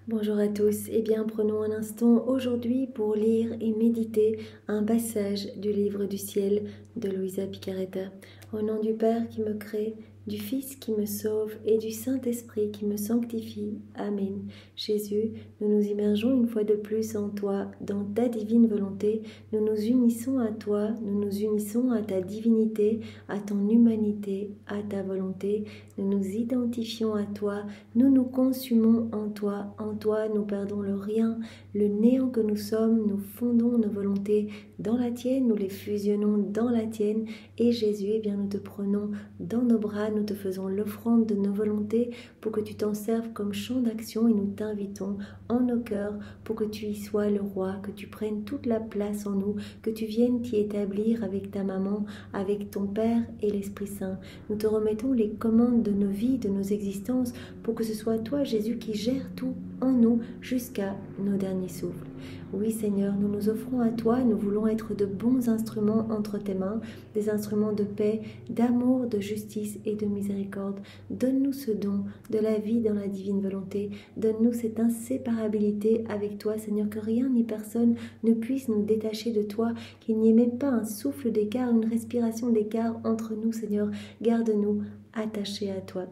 Bonjour à tous, eh bien prenons un instant aujourd'hui pour lire et méditer un passage du livre du ciel de Luisa Picaretta. Au nom du Père qui me crée, du Fils qui me sauve et du Saint-Esprit qui me sanctifie. Amen. Jésus, nous nous immergeons une fois de plus en toi, dans ta divine volonté. Nous nous unissons à toi, nous nous unissons à ta divinité, à ton humanité, à ta volonté. Nous nous identifions à toi, nous nous consumons en toi nous perdons le rien, le néant que nous sommes, nous fondons nos volontés dans la tienne, nous les fusionnons dans la tienne, et Jésus, eh bien nous te prenons dans nos bras, nous te faisons l'offrande de nos volontés pour que tu t'en serves comme champ d'action, et nous t'invitons en nos cœurs pour que tu y sois le roi, que tu prennes toute la place en nous, que tu viennes t'y établir avec ta maman, avec ton Père et l'Esprit Saint. Nous te remettons les commandes de nos vies, de nos existences, pour que ce soit toi, Jésus, qui gère tout en nous jusqu'à nos derniers souffles. Oui, Seigneur, nous nous offrons à toi, nous voulons être de bons instruments entre tes mains, des instruments de paix, d'amour, de justice et de miséricorde. Donne-nous ce don de la vie dans la divine volonté. Donne-nous cette inséparabilité avec toi, Seigneur, que rien ni personne ne puisse nous détacher de toi, qu'il n'y ait même pas un souffle d'écart, une respiration d'écart entre nous, Seigneur. Garde-nous attachés à toi.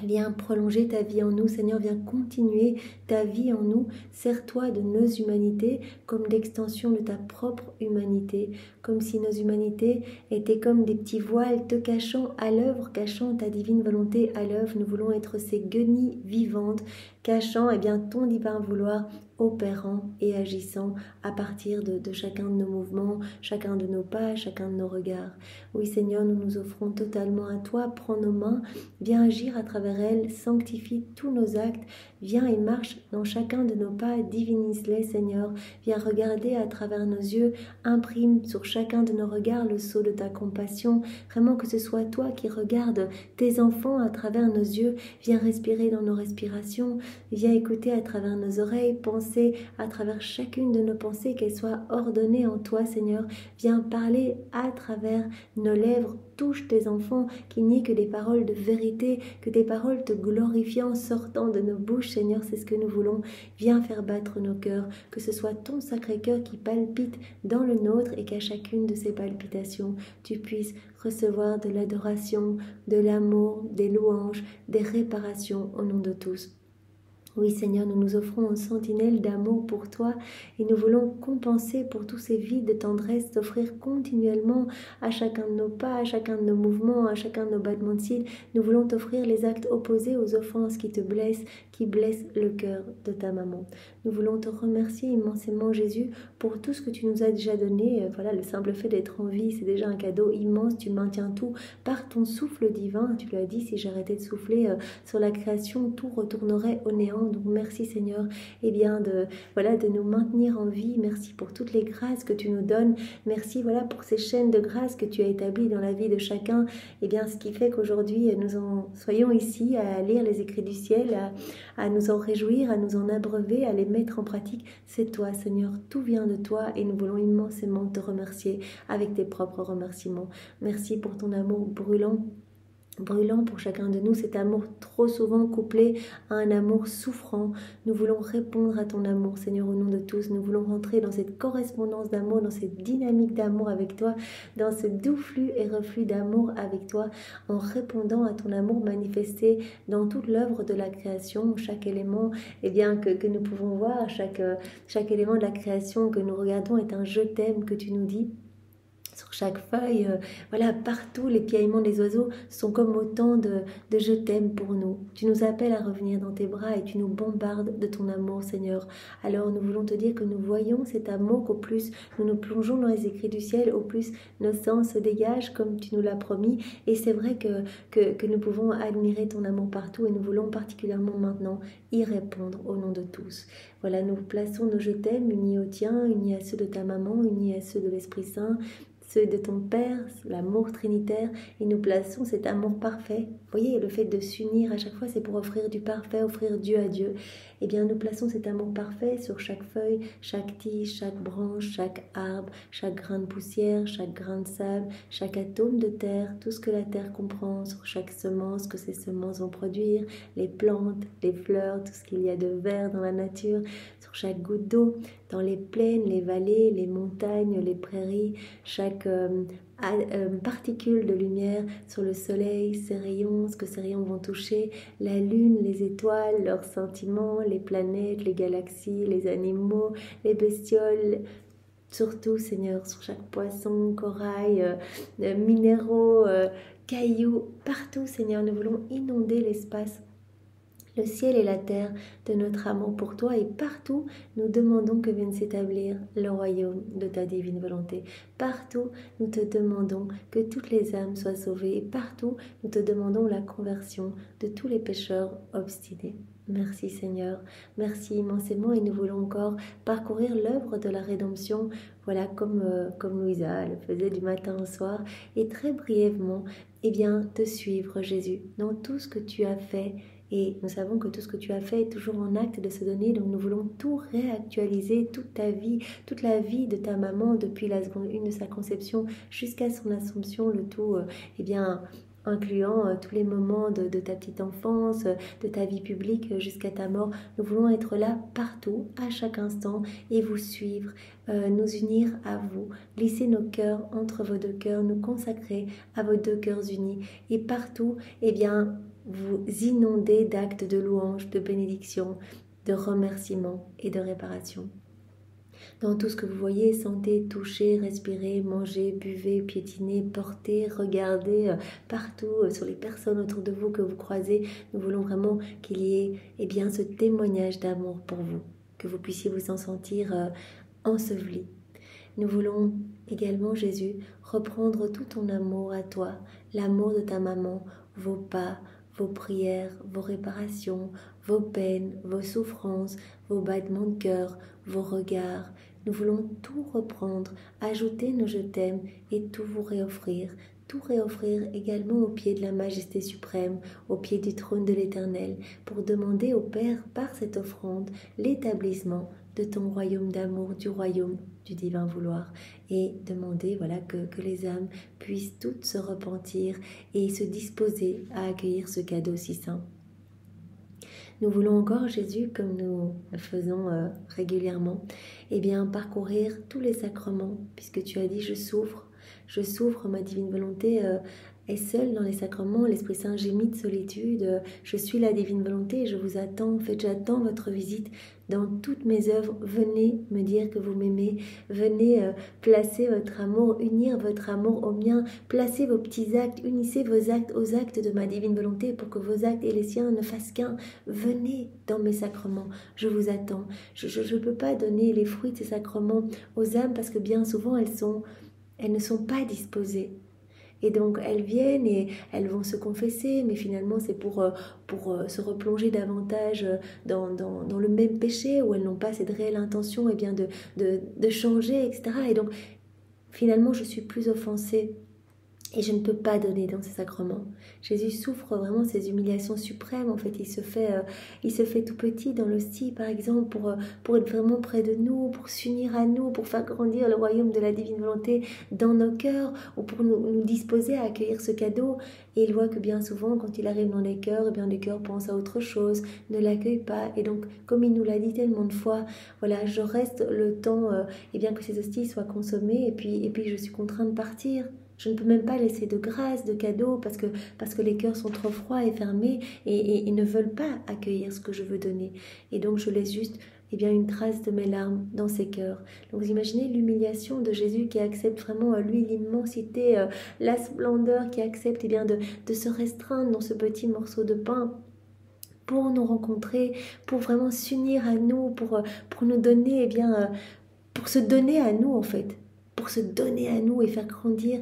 Viens prolonger ta vie en nous, Seigneur, viens continuer ta vie en nous. Sers-toi de nos humanités comme l'extension de ta propre humanité, comme si nos humanités étaient comme des petits voiles te cachant à l'œuvre, cachant ta divine volonté à l'œuvre. Nous voulons être ces guenilles vivantes, cachant ton divin vouloir, opérant et agissant à partir de chacun de nos mouvements, chacun de nos pas, chacun de nos regards. Oui, Seigneur, nous nous offrons totalement à toi. Prends nos mains, viens agir à travers elles, sanctifie tous nos actes, viens et marche dans chacun de nos pas, divinise-les, Seigneur. Viens regarder à travers nos yeux, imprime sur chacun de nos regards le sceau de ta compassion. Vraiment que ce soit toi qui regardes tes enfants à travers nos yeux. Viens respirer dans nos respirations, viens écouter à travers nos oreilles, penser à travers chacune de nos pensées, qu'elles soient ordonnées en toi, Seigneur. Viens parler à travers nos lèvres, touche tes enfants, qu'il n'y ait que des paroles de vérité, que des paroles te glorifiant sortant de nos bouches, Seigneur, c'est ce que nous voulons. Viens faire battre nos cœurs, que ce soit ton Sacré-Cœur qui palpite dans le nôtre et qu'à chacune de ces palpitations, tu puisses recevoir de l'adoration, de l'amour, des louanges, des réparations au nom de tous. Oui, Seigneur, nous nous offrons une sentinelle d'amour pour toi et nous voulons compenser pour tous ces vides de tendresse, t'offrir continuellement à chacun de nos pas, à chacun de nos mouvements, à chacun de nos battements de cils. Nous voulons t'offrir les actes opposés aux offenses qui te blessent, qui blessent le cœur de ta maman. Nous voulons te remercier immensément, Jésus, pour tout ce que tu nous as déjà donné. Voilà, le simple fait d'être en vie, c'est déjà un cadeau immense. Tu maintiens tout par ton souffle divin. Tu l'as dit, si j'arrêtais de souffler sur la création, tout retournerait au néant. Donc merci Seigneur, de nous maintenir en vie. Merci pour toutes les grâces que tu nous donnes. Merci pour ces chaînes de grâce que tu as établies dans la vie de chacun. Ce qui fait qu'aujourd'hui nous en soyons ici à lire les écrits du ciel, à nous en réjouir, à nous en abreuver, à les mettre en pratique. C'est toi Seigneur, tout vient de toi et nous voulons immensément te remercier avec tes propres remerciements. Merci pour ton amour brûlant pour chacun de nous, cet amour trop souvent couplé à un amour souffrant. Nous voulons répondre à ton amour, Seigneur, au nom de tous. Nous voulons rentrer dans cette correspondance d'amour, dans cette dynamique d'amour avec toi, dans ce doux flux et reflux d'amour avec toi, en répondant à ton amour manifesté dans toute l'œuvre de la création, chaque élément que nous pouvons voir, chaque élément de la création que nous regardons est un « je t'aime » que tu nous dis. Sur chaque feuille, partout, les piaillements des oiseaux sont comme autant de je t'aime pour nous. Tu nous appelles à revenir dans tes bras et tu nous bombardes de ton amour, Seigneur. Alors nous voulons te dire que nous voyons cet amour, qu'au plus nous nous plongeons dans les écrits du ciel, au plus nos sens se dégagent comme tu nous l'as promis. Et c'est vrai que nous pouvons admirer ton amour partout et nous voulons particulièrement maintenant y répondre au nom de tous. Voilà, nous plaçons nos je t'aime unis au tien, unis à ceux de ta maman, unis à ceux de l'Esprit Saint, ceux de ton Père, l'amour trinitaire, et nous plaçons cet amour parfait. Vous voyez, le fait de s'unir à chaque fois, c'est pour offrir du parfait, offrir Dieu à Dieu. eh bien nous plaçons cet amour parfait sur chaque feuille, chaque tige, chaque branche, chaque arbre, chaque grain de poussière, chaque grain de sable, chaque atome de terre, tout ce que la terre comprend, sur chaque semence que ces semences vont produire, les plantes, les fleurs, tout ce qu'il y a de vert dans la nature, sur chaque goutte d'eau, dans les plaines, les vallées, les montagnes, les prairies, chaque particule de lumière sur le soleil, ses rayons, ce que ces rayons vont toucher, la lune, les étoiles, leurs sentiments, les planètes, les galaxies, les animaux, les bestioles, surtout Seigneur, sur chaque poisson, corail, minéraux, cailloux, partout Seigneur, nous voulons inonder l'espace, le ciel et la terre de notre amour pour toi, et partout nous demandons que vienne s'établir le royaume de ta divine volonté. Partout nous te demandons que toutes les âmes soient sauvées, et partout nous te demandons la conversion de tous les pécheurs obstinés. Merci Seigneur, merci immensément, et nous voulons encore parcourir l'œuvre de la rédemption, voilà, comme Louisa le faisait du matin au soir, et très brièvement, eh bien, te suivre Jésus dans tout ce que tu as fait. Et nous savons que tout ce que tu as fait est toujours en acte de se donner, donc nous voulons tout réactualiser, toute ta vie, toute la vie de ta maman depuis la seconde 1 de sa conception jusqu'à son Assomption, le tout, eh bien, incluant tous les moments de ta petite enfance, de ta vie publique jusqu'à ta mort. Nous voulons être là partout, à chaque instant, et vous suivre, nous unir à vous, glisser nos cœurs entre vos deux cœurs, nous consacrer à vos deux cœurs unis, et partout, eh bien, vous inonder d'actes de louange, de bénédiction, de remerciement et de réparation. Dans tout ce que vous voyez, sentez, touchez, respirez, mangez, buvez, piétinez, portez, regardez partout sur les personnes autour de vous que vous croisez, nous voulons vraiment qu'il y ait bien, ce témoignage d'amour pour vous, que vous puissiez vous en sentir enseveli. Nous voulons également, Jésus, reprendre tout ton amour à toi, l'amour de ta maman, vos pas, vos prières, vos réparations, vos peines, vos souffrances, vos battements de cœur, vos regards. Nous voulons tout reprendre, ajouter nos je t'aime et tout vous réoffrir. Tout réoffrir également au pied de la majesté suprême, au pied du trône de l'Éternel, pour demander au Père, par cette offrande, l'établissement de ton royaume d'amour, du royaume du divin vouloir, et demander, voilà, que les âmes puissent toutes se repentir et se disposer à accueillir ce cadeau si saint. Nous voulons encore, Jésus, comme nous le faisons régulièrement, eh bien, parcourir tous les sacrements, puisque tu as dit « je souffre, ma divine volonté est seule dans les sacrements, l'Esprit Saint gémit de solitude, je suis la divine volonté, je vous attends, en fait j'attends votre visite dans toutes mes œuvres, venez me dire que vous m'aimez, venez placer votre amour, unir votre amour au mien, placez vos petits actes, unissez vos actes aux actes de ma divine volonté pour que vos actes et les siens ne fassent qu'un, venez dans mes sacrements, je vous attends, je ne peux pas donner les fruits de ces sacrements aux âmes parce que bien souvent elles ne sont pas disposées. Et donc elles viennent et elles vont se confesser, mais finalement c'est pour se replonger davantage dans le même péché, où elles n'ont pas cette réelle intention de changer, etc. Et donc finalement je suis plus offensée. Et je ne peux pas donner dans ces sacrements. Jésus souffre vraiment ces humiliations suprêmes. En fait, il se fait tout petit dans l'hostie, par exemple, pour être vraiment près de nous, pour s'unir à nous, pour faire grandir le royaume de la divine volonté dans nos cœurs, ou pour nous disposer à accueillir ce cadeau. Et il voit que bien souvent, quand il arrive dans les cœurs, eh bien les cœurs pensent à autre chose, ne l'accueillent pas. Et donc, comme il nous l'a dit tellement de fois, voilà, je reste le temps, que ces hosties soient consommées, et puis je suis contrainte de partir. Je ne peux même pas laisser de grâce, de cadeaux, parce que les cœurs sont trop froids et fermés et ils ne veulent pas accueillir ce que je veux donner. Et donc je laisse juste une trace de mes larmes dans ces cœurs. Donc vous imaginez l'humiliation de Jésus qui accepte vraiment, lui, l'immensité, la splendeur, qui accepte de se restreindre dans ce petit morceau de pain pour nous rencontrer, pour vraiment s'unir à nous, pour nous donner, pour se donner à nous en fait, pour se donner à nous et faire grandir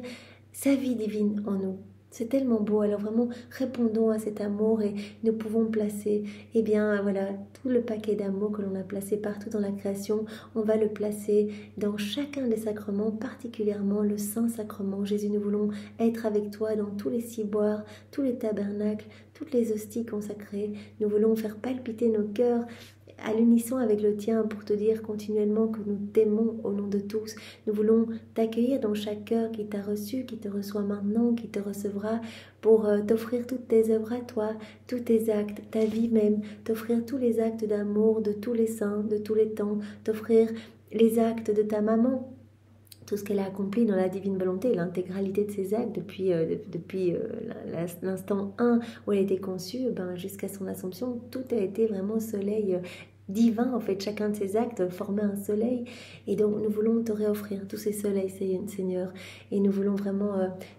sa vie divine en nous. C'est tellement beau. Alors vraiment, répondons à cet amour et nous pouvons placer, tout le paquet d'amour que l'on a placé partout dans la création, on va le placer dans chacun des sacrements, particulièrement le Saint-Sacrement. Jésus, nous voulons être avec toi dans tous les ciboires, tous les tabernacles, toutes les hosties consacrées. Nous voulons faire palpiter nos cœurs à l'unisson avec le tien pour te dire continuellement que nous t'aimons au nom de tous. Nous voulons t'accueillir dans chaque cœur qui t'a reçu, qui te reçoit maintenant, qui te recevra, pour t'offrir toutes tes œuvres à toi, tous tes actes, ta vie même, t'offrir tous les actes d'amour de tous les saints, de tous les temps, t'offrir les actes de ta maman, tout ce qu'elle a accompli dans la divine volonté, l'intégralité de ses actes depuis l'instant 1 où elle a été conçue jusqu'à son assomption, tout a été vraiment soleil divin. En fait, chacun de ces actes formait un soleil, et donc nous voulons te réoffrir tous ces soleils, Seigneur, et nous voulons vraiment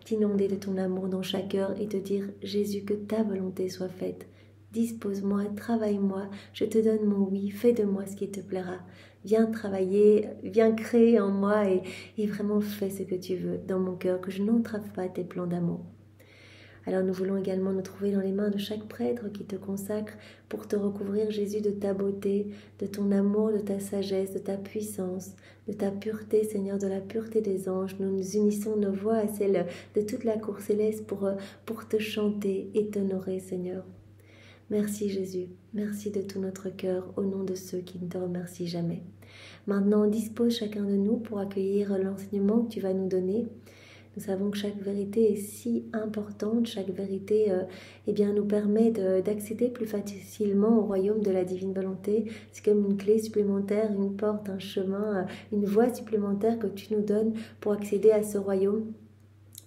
t'inonder de ton amour dans chaque cœur et te dire: Jésus, que ta volonté soit faite. Dispose-moi, travaille-moi, je te donne mon oui, fais de moi ce qui te plaira. Viens travailler, viens créer en moi et vraiment fais ce que tu veux dans mon cœur, que je n'entrave pas tes plans d'amour. Alors nous voulons également nous trouver dans les mains de chaque prêtre qui te consacre pour te recouvrir, Jésus, de ta beauté, de ton amour, de ta sagesse, de ta puissance, de ta pureté, Seigneur, de la pureté des anges. Nous nous unissons nos voix à celles de toute la cour céleste pour te chanter et t'honorer, Seigneur. Merci Jésus, merci de tout notre cœur au nom de ceux qui ne te remercient jamais. Maintenant, dispose chacun de nous pour accueillir l'enseignement que tu vas nous donner. Nous savons que chaque vérité est si importante, chaque vérité nous permet d'accéder plus facilement au royaume de la divine volonté. C'est comme une clé supplémentaire, une porte, un chemin, une voie supplémentaire que tu nous donnes pour accéder à ce royaume.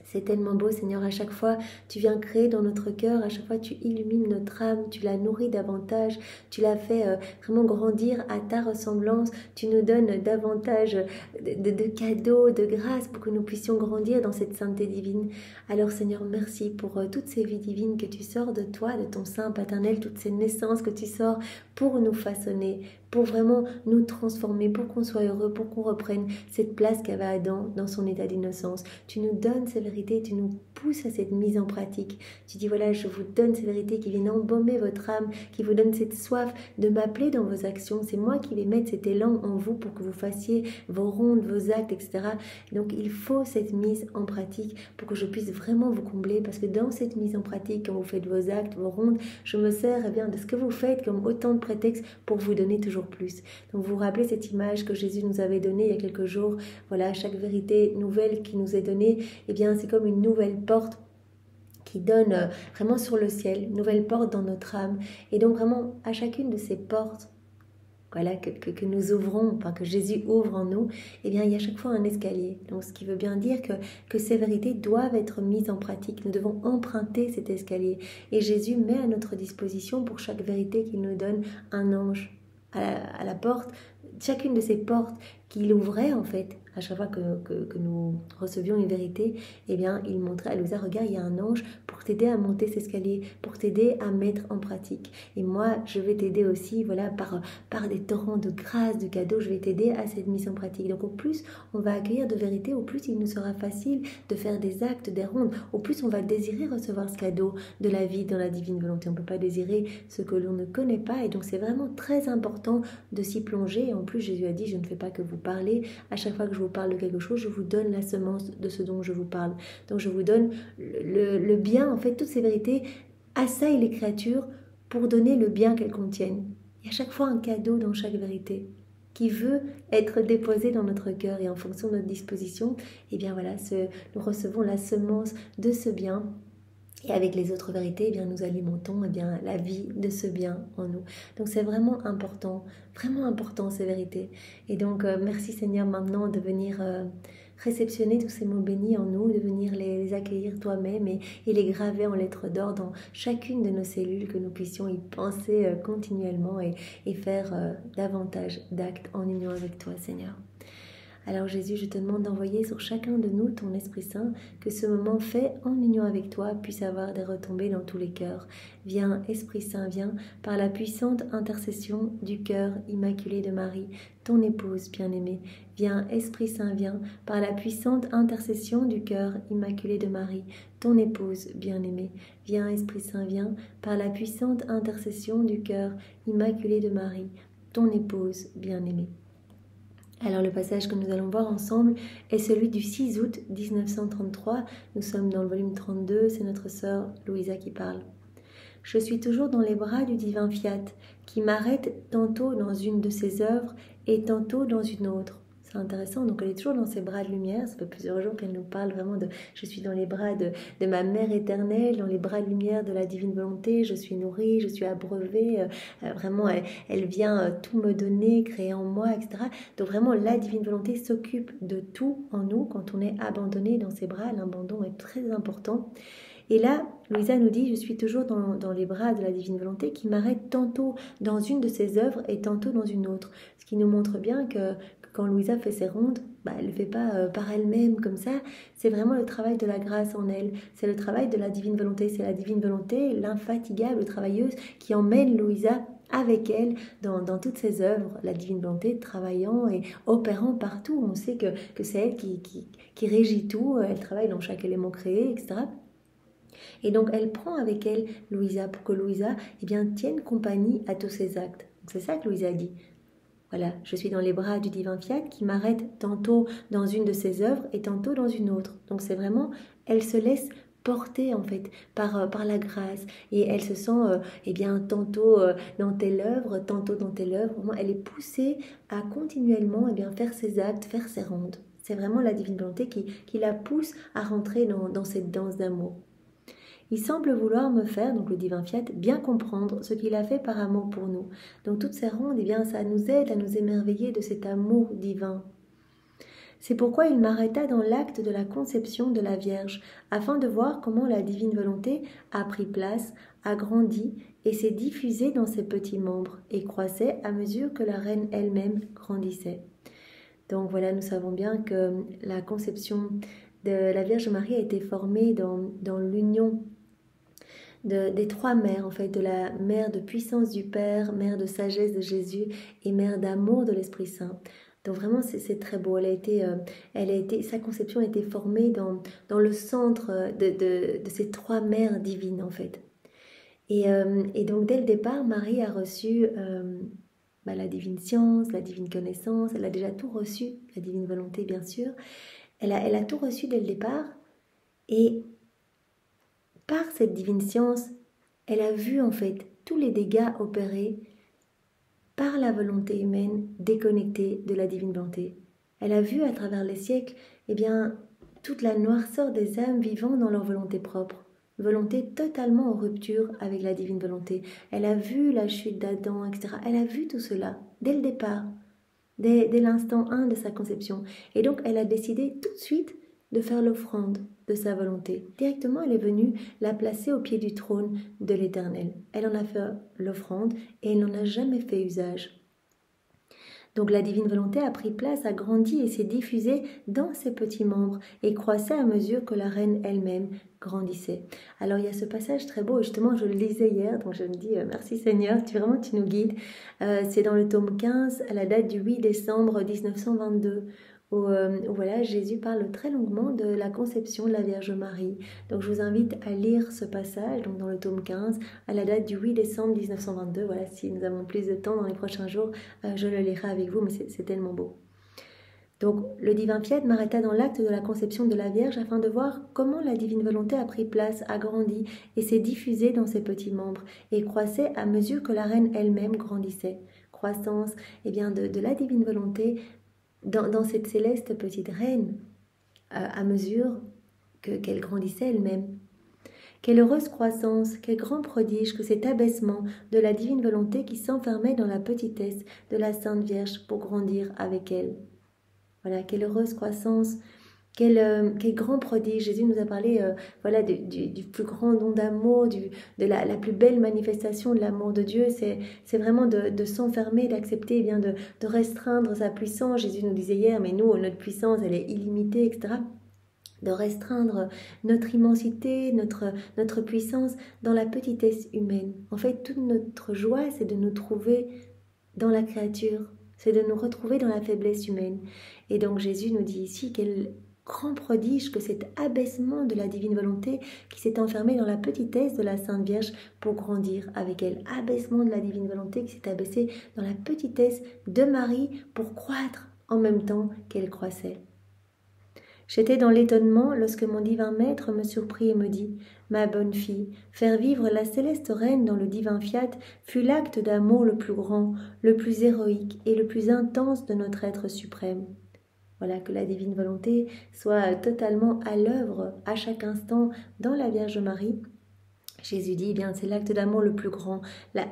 C'est tellement beau, Seigneur, à chaque fois tu viens créer dans notre cœur, à chaque fois tu illumines notre âme, tu la nourris davantage, tu la fais vraiment grandir à ta ressemblance, tu nous donnes davantage de cadeaux, de grâces pour que nous puissions grandir dans cette sainteté divine. Alors Seigneur, merci pour toutes ces vies divines que tu sors de toi, de ton sein paternel, toutes ces naissances que tu sors pour nous façonner, pour vraiment nous transformer, pour qu'on soit heureux, pour qu'on reprenne cette place qu'avait Adam dans son état d'innocence. Tu nous donnes ces vérités, tu nous pousses à cette mise en pratique. Tu dis voilà, je vous donne ces vérités qui viennent embaumer votre âme, qui vous donnent cette soif de m'appeler dans vos actions. C'est moi qui vais mettre cet élan en vous pour que vous fassiez vos rondes, vos actes, etc. Donc il faut cette mise en pratique pour que je puisse vraiment vous combler, parce que dans cette mise en pratique, quand vous faites vos actes, vos rondes, je me sers de ce que vous faites comme autant de prétextes pour vous donner toujours plus. Donc vous vous rappelez cette image que Jésus nous avait donnée il y a quelques jours. Voilà, chaque vérité nouvelle qui nous est donnée, c'est comme une nouvelle porte qui donne vraiment sur le ciel, une nouvelle porte dans notre âme. Et donc vraiment, à chacune de ces portes, voilà, que nous ouvrons, que Jésus ouvre en nous, il y a chaque fois un escalier. Donc ce qui veut bien dire que ces vérités doivent être mises en pratique. Nous devons emprunter cet escalier. Et Jésus met à notre disposition pour chaque vérité qu'il nous donne un ange à la porte. Chacune de ces portes qu'il ouvrait en fait, à chaque fois que nous recevions une vérité, il montrait, elle nous a regarde, il y a un ange pour t'aider à monter cet escalier, pour t'aider à mettre en pratique. Et moi, je vais t'aider aussi, voilà, par des torrents de grâce, de cadeaux, je vais t'aider à cette mise en pratique. Donc au plus on va accueillir de vérité, au plus il nous sera facile de faire des actes, des rondes, au plus on va désirer recevoir ce cadeau de la vie dans la divine volonté. On ne peut pas désirer ce que l'on ne connaît pas, et donc c'est vraiment très important de s'y plonger. Et en plus, Jésus a dit, je ne fais pas que vous parler, à chaque fois que je vous parle de quelque chose, je vous donne la semence de ce dont je vous parle. Donc je vous donne le bien, en fait, toutes ces vérités assaillent les créatures pour donner le bien qu'elles contiennent. Il y a chaque fois un cadeau dans chaque vérité qui veut être déposé dans notre cœur, et en fonction de notre disposition, nous recevons la semence de ce bien. Et avec les autres vérités, nous alimentons la vie de ce bien en nous. Donc c'est vraiment important ces vérités. Et donc merci Seigneur maintenant de venir réceptionner tous ces mots bénis en nous, de venir les accueillir toi-même et les graver en lettres d'or dans chacune de nos cellules, que nous puissions y penser continuellement et faire davantage d'actes en union avec toi, Seigneur. Alors Jésus, je te demande d'envoyer sur chacun de nous ton Esprit Saint, que ce moment fait en union avec toi puisse avoir des retombées dans tous les cœurs. Viens, Esprit Saint, viens, par la puissante intercession du cœur immaculé de Marie, ton épouse bien-aimée. Viens, Esprit Saint, viens, par la puissante intercession du cœur immaculé de Marie, ton épouse bien-aimée. Viens, Esprit Saint, viens, par la puissante intercession du cœur immaculé de Marie, ton épouse bien-aimée. Alors le passage que nous allons voir ensemble est celui du 6 août 1933. Nous sommes dans le volume 32, c'est notre sœur Louisa qui parle. je suis toujours dans les bras du divin Fiat, qui m'arrête tantôt dans une de ses œuvres et tantôt dans une autre. C'est intéressant, donc elle est toujours dans ses bras de lumière, ça fait plusieurs jours qu'elle nous parle vraiment de « je suis dans les bras de ma mère éternelle, dans les bras de lumière de la divine volonté, je suis nourrie, je suis abreuvée, vraiment elle vient tout me donner, créer en moi, etc. » Donc vraiment la divine volonté s'occupe de tout en nous quand on est abandonné dans ses bras, l'abandon est très important. Et là, Louisa nous dit « Je suis toujours dans les bras de la divine volonté qui m'arrête tantôt dans une de ses œuvres et tantôt dans une autre. » Ce qui nous montre bien que quand Louisa fait ses rondes, elle ne le fait pas par elle-même comme ça. C'est vraiment le travail de la grâce en elle. C'est le travail de la divine volonté. C'est la divine volonté, l'infatigable travailleuse, qui emmène Louisa avec elle dans toutes ses œuvres. La divine volonté travaillant et opérant partout. On sait que c'est elle qui régit tout. Elle travaille dans chaque élément créé, etc. Et donc elle prend avec elle Louisa pour que Louisa tienne compagnie à tous ses actes. C'est ça que Louisa dit. Voilà, je suis dans les bras du divin Fiat qui m'arrête tantôt dans une de ses œuvres et tantôt dans une autre. Donc c'est vraiment, elle se laisse porter en fait par la grâce et elle se sent tantôt dans telle œuvre, tantôt dans telle œuvre. Vraiment, elle est poussée à continuellement faire ses actes, faire ses rondes. C'est vraiment la divine volonté qui la pousse à rentrer dans cette danse d'amour. Il semble vouloir me faire, donc le divin Fiat, bien comprendre ce qu'il a fait par amour pour nous. Donc toutes ces rondes, ça nous aide à nous émerveiller de cet amour divin. C'est pourquoi il m'arrêta dans l'acte de la conception de la Vierge, afin de voir comment la divine volonté a pris place, a grandi et s'est diffusée dans ses petits membres et croissait à mesure que la reine elle-même grandissait. Donc voilà, nous savons bien que la conception de la Vierge Marie a été formée dans l'union des trois mères, en fait, de la mère de puissance du Père, mère de sagesse de Jésus et mère d'amour de l'Esprit Saint. Donc vraiment, c'est très beau. Sa conception a été formée dans le centre de ces trois mères divines, en fait. Et donc, dès le départ, Marie a reçu la divine science, la divine connaissance. Elle a déjà tout reçu, la divine volonté, bien sûr. Elle a tout reçu dès le départ. Et par cette divine science, elle a vu en fait tous les dégâts opérés par la volonté humaine déconnectée de la divine volonté. Elle a vu à travers les siècles toute la noirceur des âmes vivant dans leur volonté propre, volonté totalement en rupture avec la divine volonté. Elle a vu la chute d'Adam, etc. Elle a vu tout cela dès le départ, dès l'instant 1 de sa conception. Et donc elle a décidé tout de suite de faire l'offrande de sa volonté. Directement, elle est venue la placer au pied du trône de l'Éternel. Elle en a fait l'offrande et elle n'en a jamais fait usage. Donc la divine volonté a pris place, a grandi et s'est diffusée dans ses petits membres et croissait à mesure que la reine elle-même grandissait. Alors il y a ce passage très beau, et justement je le lisais hier, donc je me dis merci Seigneur, tu nous guides. C'est dans le tome 15 à la date du 8 décembre 1922. Où voilà, Jésus parle très longuement de la conception de la Vierge Marie. Donc je vous invite à lire ce passage donc dans le tome 15 à la date du 8 décembre 1922. Voilà, si nous avons plus de temps dans les prochains jours, je le lirai avec vous, mais c'est tellement beau. Donc le divin Fiat m'arrêta dans l'acte de la conception de la Vierge afin de voir comment la divine volonté a pris place, a grandi et s'est diffusée dans ses petits membres et croissait à mesure que la reine elle-même grandissait. Croissance de la divine volonté dans cette céleste petite reine, à mesure qu'elle grandissait elle-même. Quelle heureuse croissance, quel grand prodige que cet abaissement de la divine volonté qui s'enfermait dans la petitesse de la Sainte Vierge pour grandir avec elle. Voilà, quelle heureuse croissance, quel grand prodige. Jésus nous a parlé du plus grand don d'amour, de la plus belle manifestation de l'amour de Dieu. C'est vraiment de s'enfermer, d'accepter, de restreindre sa puissance. Jésus nous disait hier, mais nous, notre puissance, elle est illimitée, etc. De restreindre notre immensité, notre puissance dans la petitesse humaine. En fait, toute notre joie, c'est de nous trouver dans la créature, c'est de nous retrouver dans la faiblesse humaine. Et donc Jésus nous dit ici quel grand prodige que cet abaissement de la divine volonté qui s'est enfermé dans la petitesse de la Sainte Vierge pour grandir avec elle. Abaissement de la divine volonté qui s'est abaissé dans la petitesse de Marie pour croître en même temps qu'elle croissait. J'étais dans l'étonnement lorsque mon divin maître me surprit et me dit « Ma bonne fille, faire vivre la céleste reine dans le divin fiat fut l'acte d'amour le plus grand, le plus héroïque et le plus intense de notre être suprême. » Voilà, que la divine volonté soit totalement à l'œuvre à chaque instant dans la Vierge Marie. Jésus dit, eh bien, c'est l'acte d'amour le plus grand.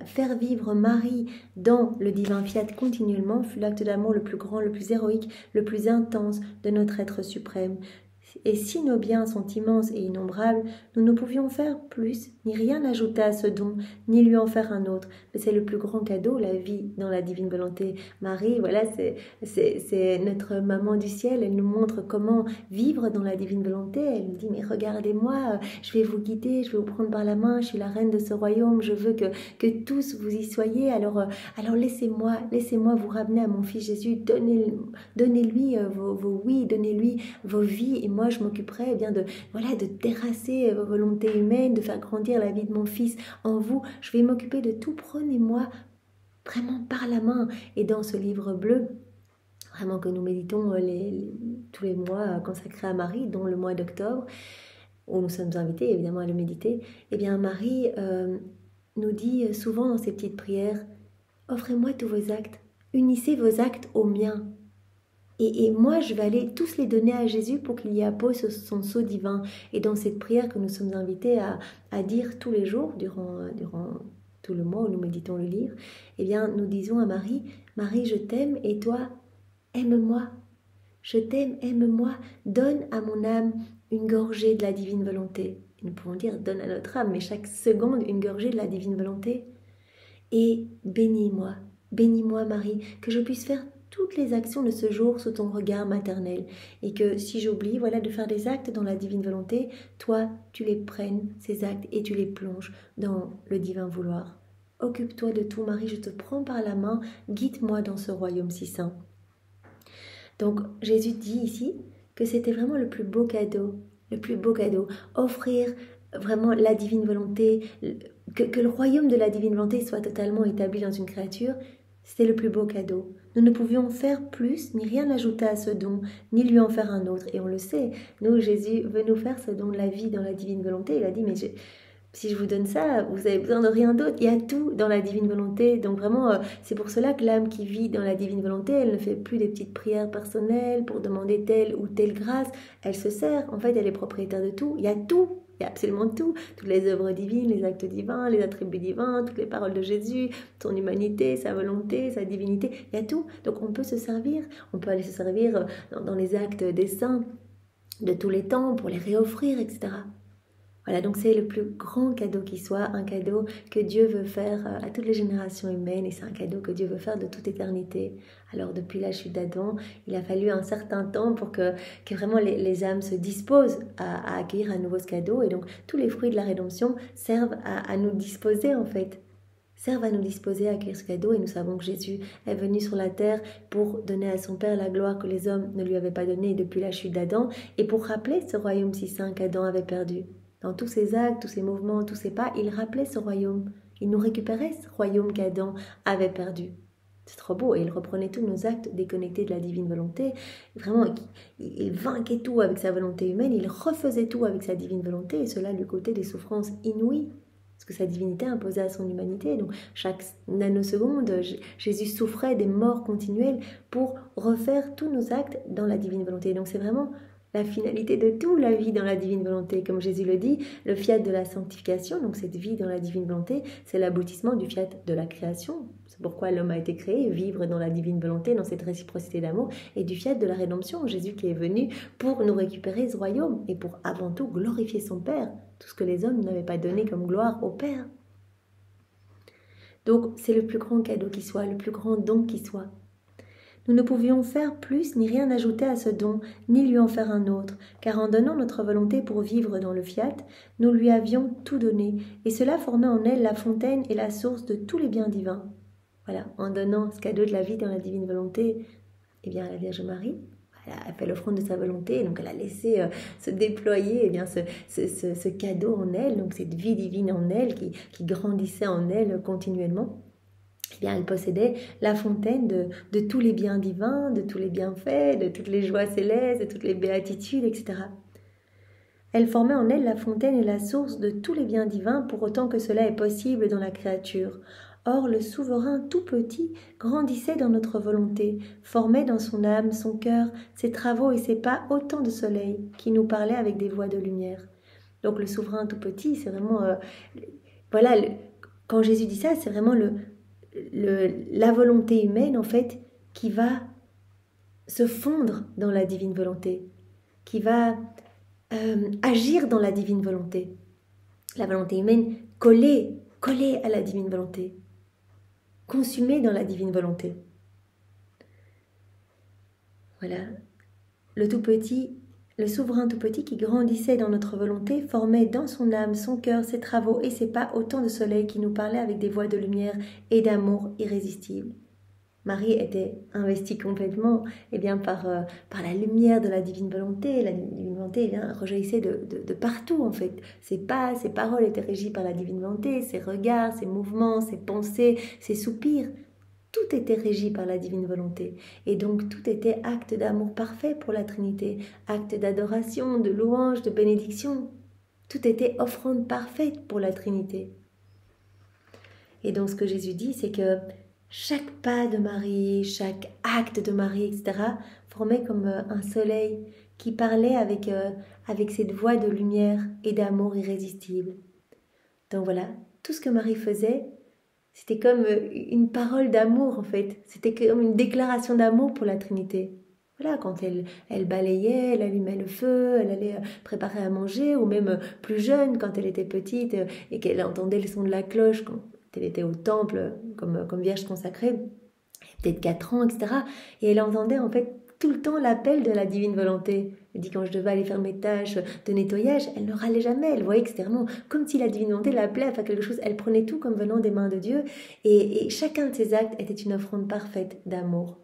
Faire vivre Marie dans le divin fiat continuellement fut l'acte d'amour le plus grand, le plus héroïque, le plus intense de notre être suprême. Et si nos biens sont immenses et innombrables, nous ne pouvions faire plus, ni rien ajouter à ce don, ni lui en faire un autre. Mais c'est le plus grand cadeau, la vie dans la divine volonté. Marie, voilà, c'est notre maman du ciel. Elle nous montre comment vivre dans la divine volonté. Elle nous dit, mais regardez-moi, je vais vous guider, je vais vous prendre par la main, je suis la reine de ce royaume, je veux que tous vous y soyez. Alors laissez-moi vous ramener à mon fils Jésus, donnez-lui vos oui, donnez-lui vos vies, et moi je m'occuperai de terrasser vos volontés humaines, de faire grandir la vie de mon fils en vous. Je vais m'occuper de tout, prenez-moi vraiment par la main. Et dans ce livre bleu, vraiment que nous méditons tous les mois consacrés à Marie, dont le mois d'octobre, où nous sommes invités évidemment à le méditer, eh bien Marie nous dit souvent dans ses petites prières, offrez-moi tous vos actes, unissez vos actes aux miens. Et moi, je vais aller tous les donner à Jésus pour qu'il y appose son sceau divin. Et dans cette prière que nous sommes invités à dire tous les jours, durant tout le mois où nous méditons le livre, eh bien, nous disons à Marie, Marie, je t'aime et toi, aime-moi. Je t'aime, aime-moi. Donne à mon âme une gorgée de la divine volonté. Et nous pouvons dire, donne à notre âme, mais chaque seconde, une gorgée de la divine volonté. Et bénis-moi Marie, que je puisse faire toutes les actions de ce jour sous ton regard maternel, et que si j'oublie de faire des actes dans la divine volonté, toi tu les prennes, ces actes, et tu les plonges dans le divin vouloir. Occupe-toi de tout, Marie, je te prends par la main, guide-moi dans ce royaume si saint. Donc Jésus dit ici que c'était vraiment le plus beau cadeau, offrir vraiment la divine volonté, que le royaume de la divine volonté soit totalement établi dans une créature. C'était le plus beau cadeau. Nous ne pouvions faire plus, ni rien ajouter à ce don, ni lui en faire un autre. Et on le sait, nous, Jésus veut nous faire ce don de la vie dans la divine volonté. Il a dit, mais si je vous donne ça, vous avez besoin de rien d'autre. Il y a tout dans la divine volonté. Donc vraiment, c'est pour cela que l'âme qui vit dans la divine volonté, elle ne fait plus des petites prières personnelles pour demander telle ou telle grâce. Elle se sert. En fait, elle est propriétaire de tout. Il y a tout. Il y a absolument tout, toutes les œuvres divines, les actes divins, les attributs divins, toutes les paroles de Jésus, son humanité, sa volonté, sa divinité, il y a tout. Donc on peut se servir, on peut aller se servir dans les actes des saints de tous les temps pour les réoffrir, etc. Voilà, donc c'est le plus grand cadeau qui soit, un cadeau que Dieu veut faire à toutes les générations humaines, et c'est un cadeau que Dieu veut faire de toute éternité. Alors depuis la chute d'Adam, il a fallu un certain temps pour que vraiment les âmes se disposent à accueillir à nouveau ce cadeau, et donc tous les fruits de la rédemption servent à nous disposer en fait. Servent à nous disposer à accueillir ce cadeau, et nous savons que Jésus est venu sur la terre pour donner à son Père la gloire que les hommes ne lui avaient pas donnée depuis la chute d'Adam, et pour rappeler ce royaume si saint qu'Adam avait perdu. Dans tous ses actes, tous ses mouvements, tous ses pas, il rappelait ce royaume. Il nous récupérait ce royaume qu'Adam avait perdu. C'est trop beau. Et il reprenait tous nos actes déconnectés de la divine volonté. Vraiment, il vainquait tout avec sa volonté humaine. Il refaisait tout avec sa divine volonté. Et cela lui coûtait des souffrances inouïes. Parce que sa divinité imposait à son humanité. Donc, chaque nanoseconde, Jésus souffrait des morts continuelles pour refaire tous nos actes dans la divine volonté. Donc, c'est vraiment la finalité de tout, la vie dans la divine volonté. Comme Jésus le dit, le fiat de la sanctification, donc cette vie dans la divine volonté, c'est l'aboutissement du fiat de la création. C'est pourquoi l'homme a été créé, vivre dans la divine volonté, dans cette réciprocité d'amour, et du fiat de la rédemption. Jésus qui est venu pour nous récupérer ce royaume, et pour avant tout glorifier son Père, tout ce que les hommes n'avaient pas donné comme gloire au Père. Donc c'est le plus grand cadeau qui soit, le plus grand don qui soit. Nous ne pouvions faire plus ni rien ajouter à ce don, ni lui en faire un autre, car en donnant notre volonté pour vivre dans le fiat, nous lui avions tout donné, et cela formait en elle la fontaine et la source de tous les biens divins. Voilà, en donnant ce cadeau de la vie dans la divine volonté, eh bien la Vierge Marie, elle a fait l'offrande de sa volonté, donc elle a laissé se déployer ce cadeau en elle, donc cette vie divine en elle qui grandissait en elle continuellement. bien, elle possédait la fontaine de tous les biens divins, de tous les bienfaits, de toutes les joies célestes, de toutes les béatitudes, etc. Elle formait en elle la fontaine et la source de tous les biens divins, pour autant que cela est possible dans la créature. Or, le souverain tout petit grandissait dans notre volonté, formait dans son âme, son cœur, ses travaux et ses pas autant de soleil qui nous parlait avec des voix de lumière. Donc le souverain tout petit, c'est vraiment... voilà, quand Jésus dit ça, c'est vraiment la volonté humaine, en fait, qui va se fondre dans la divine volonté, qui va agir dans la divine volonté. La volonté humaine collée à la divine volonté, consumée dans la divine volonté. Voilà, le tout petit, le souverain tout petit qui grandissait dans notre volonté, formait dans son âme, son cœur, ses travaux et ses pas autant de soleil qui nous parlait avec des voix de lumière et d'amour irrésistibles. Marie était investie complètement par la lumière de la divine volonté. La divine volonté rejaillissait de partout en fait. Ses pas, ses paroles étaient régies par la divine volonté, ses regards, ses mouvements, ses pensées, ses soupirs. Tout était régi par la divine volonté. Et donc tout était acte d'amour parfait pour la Trinité, acte d'adoration, de louange, de bénédiction. Tout était offrande parfaite pour la Trinité. Et donc ce que Jésus dit, c'est que chaque pas de Marie, chaque acte de Marie, etc., formait comme un soleil qui parlait avec cette voix de lumière et d'amour irrésistible. Donc voilà, tout ce que Marie faisait, c'était comme une parole d'amour en fait. C'était comme une déclaration d'amour pour la Trinité. Voilà, quand elle balayait, elle allumait le feu, elle allait préparer à manger, ou même plus jeune, quand elle était petite et qu'elle entendait le son de la cloche, quand elle était au temple comme vierge consacrée, peut-être 4 ans, etc. Et elle entendait en fait tout le temps l'appel de la divine volonté. Elle dit quand je devais aller faire mes tâches de nettoyage, elle ne râlait jamais. Elle voyait que c'était vraiment comme si la divine volonté l'appelait à faire quelque chose. Elle prenait tout comme venant des mains de Dieu. Et chacun de ses actes était une offrande parfaite d'amour.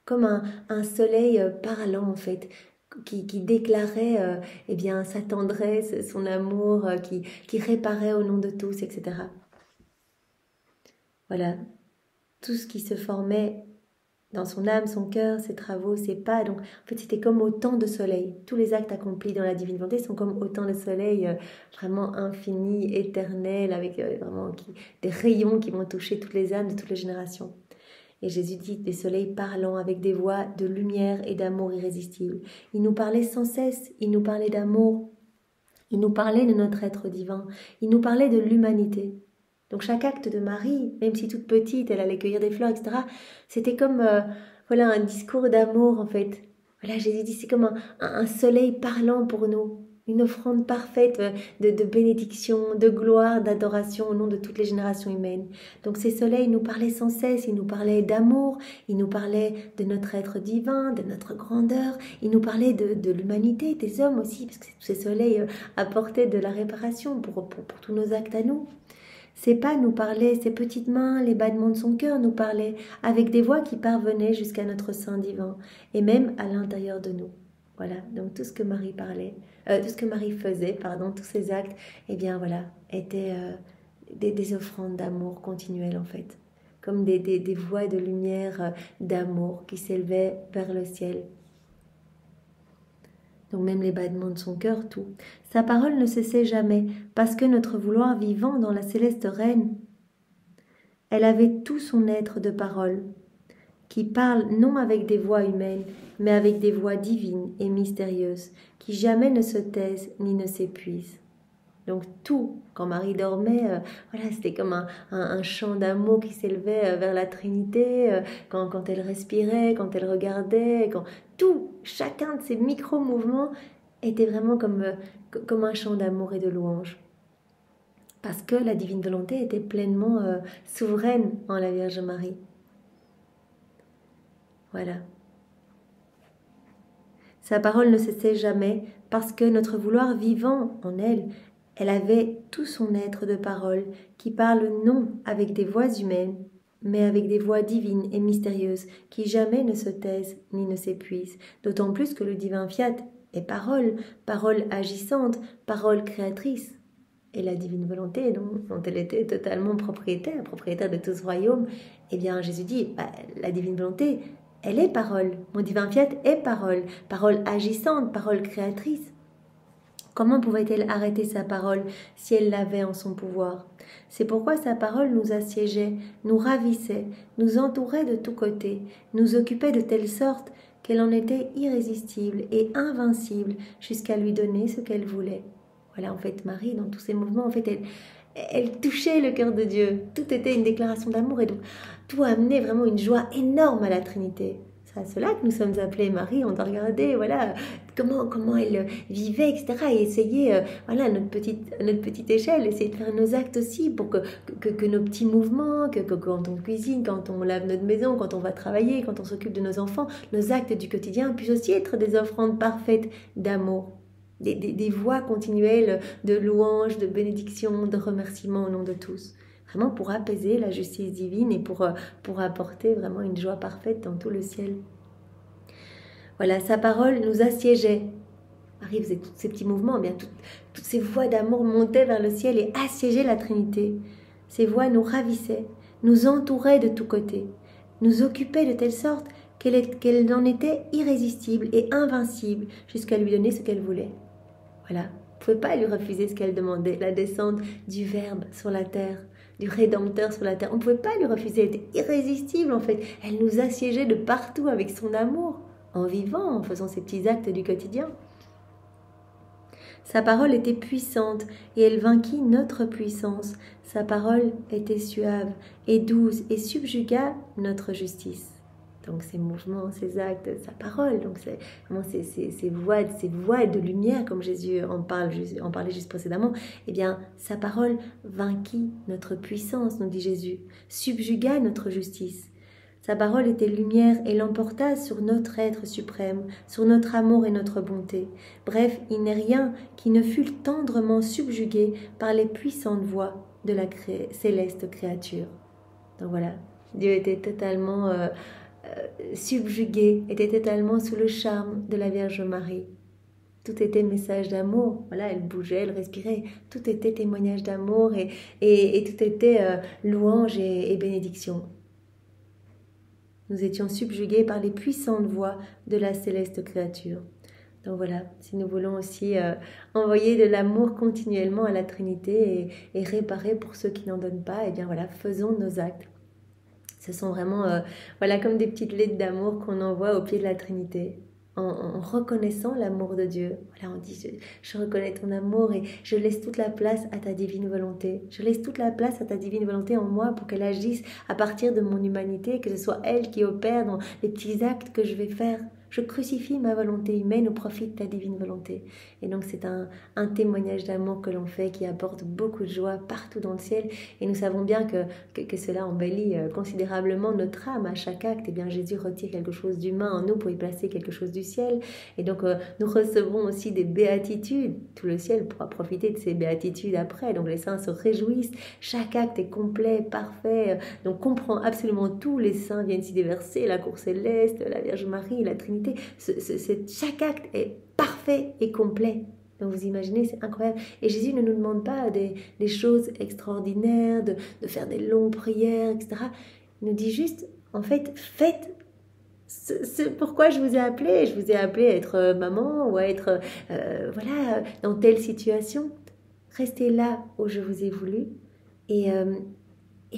Comme un soleil parlant en fait, qui déclarait sa tendresse, son amour, qui réparait au nom de tous, etc. Voilà, tout ce qui se formait dans son âme, son cœur, ses travaux, ses pas. Donc, en fait, c'était comme autant de soleil. Tous les actes accomplis dans la divine volonté sont comme autant de soleil, vraiment infini, éternel, avec vraiment des rayons qui vont toucher toutes les âmes de toutes les générations. Et Jésus dit des soleils parlant avec des voix de lumière et d'amour irrésistible. Il nous parlait sans cesse, il nous parlait d'amour, il nous parlait de notre être divin, il nous parlait de l'humanité. Donc chaque acte de Marie, même si toute petite, elle allait cueillir des fleurs, etc., c'était comme un discours d'amour en fait. Voilà, Jésus dit, c'est comme un soleil parlant pour nous, une offrande parfaite de bénédiction, de gloire, d'adoration au nom de toutes les générations humaines. Donc ces soleils nous parlaient sans cesse, ils nous parlaient d'amour, ils nous parlaient de notre être divin, de notre grandeur, ils nous parlaient de l'humanité, des hommes aussi, parce que tous ces soleils apportaient de la réparation pour tous nos actes à nous. Ses pas nous parlaient, ses petites mains, les battements de son cœur nous parlaient, avec des voix qui parvenaient jusqu'à notre sein divin, et même à l'intérieur de nous. Voilà, donc tout ce que Marie faisait, tous ses actes, étaient des offrandes d'amour continuelles en fait, comme des voix de lumière d'amour qui s'élevaient vers le ciel. Donc même les battements de son cœur, tout. Sa parole ne cessait jamais, parce que notre vouloir vivant dans la céleste reine, elle avait tout son être de parole, qui parle non avec des voix humaines, mais avec des voix divines et mystérieuses, qui jamais ne se taisent ni ne s'épuisent. Donc tout, quand Marie dormait, c'était comme un chant d'amour qui s'élevait vers la Trinité, quand elle respirait, quand elle regardait, tout, chacun de ces micro-mouvements était vraiment comme un chant d'amour et de louange. Parce que la divine volonté était pleinement souveraine en la Vierge Marie. Voilà. Sa parole ne cessait jamais, parce que notre vouloir vivant en elle, elle avait tout son être de parole, qui parle non avec des voix humaines, mais avec des voix divines et mystérieuses, qui jamais ne se taisent ni ne s'épuisent, d'autant plus que le divin fiat est parole, parole agissante, parole créatrice. et la divine volonté dont elle était totalement propriétaire de tout ce royaume, eh bien Jésus dit, la divine volonté, elle est parole. Mon divin fiat est parole, parole agissante, parole créatrice. Comment pouvait-elle arrêter sa parole si elle l'avait en son pouvoir? C'est pourquoi sa parole nous assiégeait, nous ravissait, nous entourait de tous côtés, nous occupait de telle sorte qu'elle en était irrésistible et invincible jusqu'à lui donner ce qu'elle voulait. Voilà, en fait, Marie, dans tous ses mouvements, en fait, elle touchait le cœur de Dieu. Tout était une déclaration d'amour et donc tout amenait vraiment une joie énorme à la Trinité. C'est à cela que nous sommes appelés Marie. On doit regarder, voilà, comment elle vivait, etc. Et essayer, voilà, à notre petite échelle, essayer de faire nos actes aussi pour que nos petits mouvements, que quand on cuisine, quand on lave notre maison, quand on va travailler, quand on s'occupe de nos enfants, nos actes du quotidien puissent aussi être des offrandes parfaites d'amour. Des voix continuelles de louanges, de bénédictions, de remerciements au nom de tous. Vraiment pour apaiser la justice divine et pour apporter vraiment une joie parfaite dans tout le ciel. Voilà, sa parole nous assiégeait. Marie faisait tous ces petits mouvements, bien toutes ces voix d'amour montaient vers le ciel et assiégeaient la Trinité. Ces voix nous ravissaient, nous entouraient de tous côtés, nous occupaient de telle sorte qu'elle en était irrésistible et invincible jusqu'à lui donner ce qu'elle voulait. Voilà, on ne pouvait pas lui refuser ce qu'elle demandait, la descente du Verbe sur la terre, du Rédempteur sur la terre. On ne pouvait pas lui refuser, elle était irrésistible en fait. Elle nous assiégeait de partout avec son amour, en vivant, en faisant ses petits actes du quotidien. Sa parole était puissante et elle vainquit notre puissance. Sa parole était suave et douce et subjugua notre justice. Donc ces mouvements, ces actes, sa parole, donc ces voix de lumière, comme Jésus en parlait juste précédemment, eh bien sa parole vainquit notre puissance, nous dit Jésus, subjugua notre justice. Sa parole était lumière et l'emporta sur notre être suprême, sur notre amour et notre bonté. Bref, il n'est rien qui ne fût tendrement subjugué par les puissantes voix de la céleste créature. Donc voilà, Dieu était totalement subjugué, était totalement sous le charme de la Vierge Marie. Tout était message d'amour, voilà, elle bougeait, elle respirait, tout était témoignage d'amour et tout était louange et bénédiction. Nous étions subjugués par les puissantes voix de la céleste créature. Donc voilà, si nous voulons aussi envoyer de l'amour continuellement à la Trinité et réparer pour ceux qui n'en donnent pas, eh bien voilà, faisons nos actes. Ce sont vraiment voilà, comme des petites lettres d'amour qu'on envoie au pied de la Trinité. En reconnaissant l'amour de Dieu. Voilà, on dit, je reconnais ton amour et je laisse toute la place à ta divine volonté. Je laisse toute la place à ta divine volonté en moi pour qu'elle agisse à partir de mon humanité, que ce soit elle qui opère dans les petits actes que je vais faire. Je crucifie ma volonté humaine au profit de ta divine volonté. Et donc c'est un témoignage d'amour que l'on fait qui apporte beaucoup de joie partout dans le ciel. Et nous savons bien que cela embellit considérablement notre âme à chaque acte. Et bien Jésus retire quelque chose d'humain en nous pour y placer quelque chose du ciel. Et donc nous recevons aussi des béatitudes. Tout le ciel pourra profiter de ces béatitudes après. Donc les saints se réjouissent. Chaque acte est complet, parfait. Donc comprend absolument tout. Les saints viennent s'y déverser. La cour céleste, la Vierge Marie, la Trinité. Chaque acte est parfait et complet. Donc vous imaginez, c'est incroyable. Et Jésus ne nous demande pas des choses extraordinaires, de faire des longues prières, etc. Il nous dit juste, en fait, faites ce pourquoi je vous ai appelé. Je vous ai appelé à être maman ou à être voilà, dans telle situation. Restez là où je vous ai voulu. Et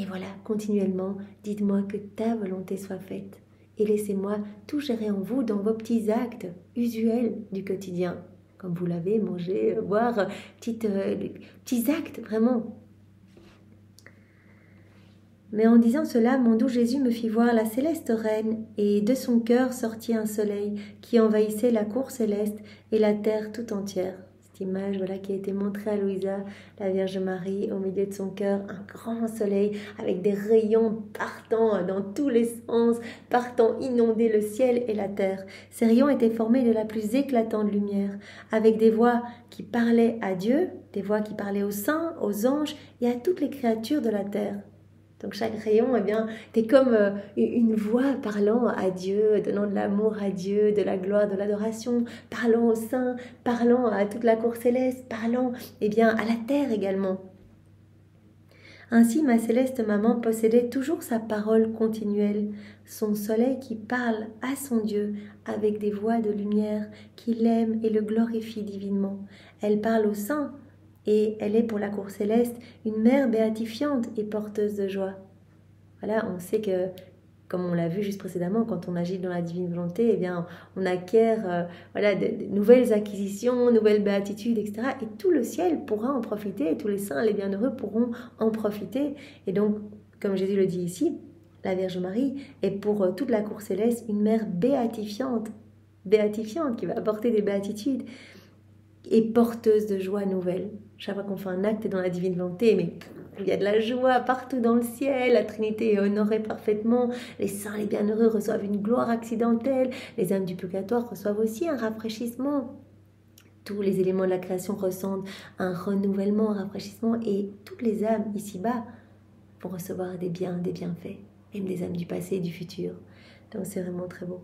voilà, continuellement, dites-moi que ta volonté soit faite. Et laissez-moi tout gérer en vous dans vos petits actes usuels du quotidien. Comme vous lavez, manger, boire, petits actes, vraiment. Mais en disant cela, mon doux Jésus me fit voir la céleste reine, et de son cœur sortit un soleil qui envahissait la cour céleste et la terre tout entière. Image voilà, qui a été montrée à Louisa, la Vierge Marie, au milieu de son cœur, un grand soleil avec des rayons partant dans tous les sens, partant inonder le ciel et la terre. Ces rayons étaient formés de la plus éclatante lumière, avec des voix qui parlaient à Dieu, des voix qui parlaient aux saints, aux anges et à toutes les créatures de la terre. Donc chaque rayon, eh bien, t'es comme une voix parlant à Dieu, donnant de l'amour à Dieu, de la gloire, de l'adoration, parlant au Saint, parlant à toute la cour céleste, parlant eh bien, à la terre également. Ainsi, ma céleste maman possédait toujours sa parole continuelle, son soleil qui parle à son Dieu avec des voix de lumière qui l'aiment et le glorifient divinement. Elle parle au Saint et elle est pour la cour céleste une mère béatifiante et porteuse de joie. Voilà, on sait que, comme on l'a vu juste précédemment, quand on agit dans la divine volonté, eh bien, on acquiert de nouvelles acquisitions, nouvelles béatitudes, etc. Et tout le ciel pourra en profiter, et tous les saints, les bienheureux pourront en profiter. Et donc, comme Jésus le dit ici, la Vierge Marie est pour toute la cour céleste une mère béatifiante qui va apporter des béatitudes et porteuse de joie nouvelle. Chaque fois qu'on fait un acte dans la divine volonté, mais il y a de la joie partout dans le ciel, la Trinité est honorée parfaitement, les saints, les bienheureux reçoivent une gloire accidentelle, les âmes du purgatoire reçoivent aussi un rafraîchissement. Tous les éléments de la création ressentent un renouvellement, un rafraîchissement, et toutes les âmes ici-bas vont recevoir des bienfaits, même des âmes du passé et du futur. Donc c'est vraiment très beau.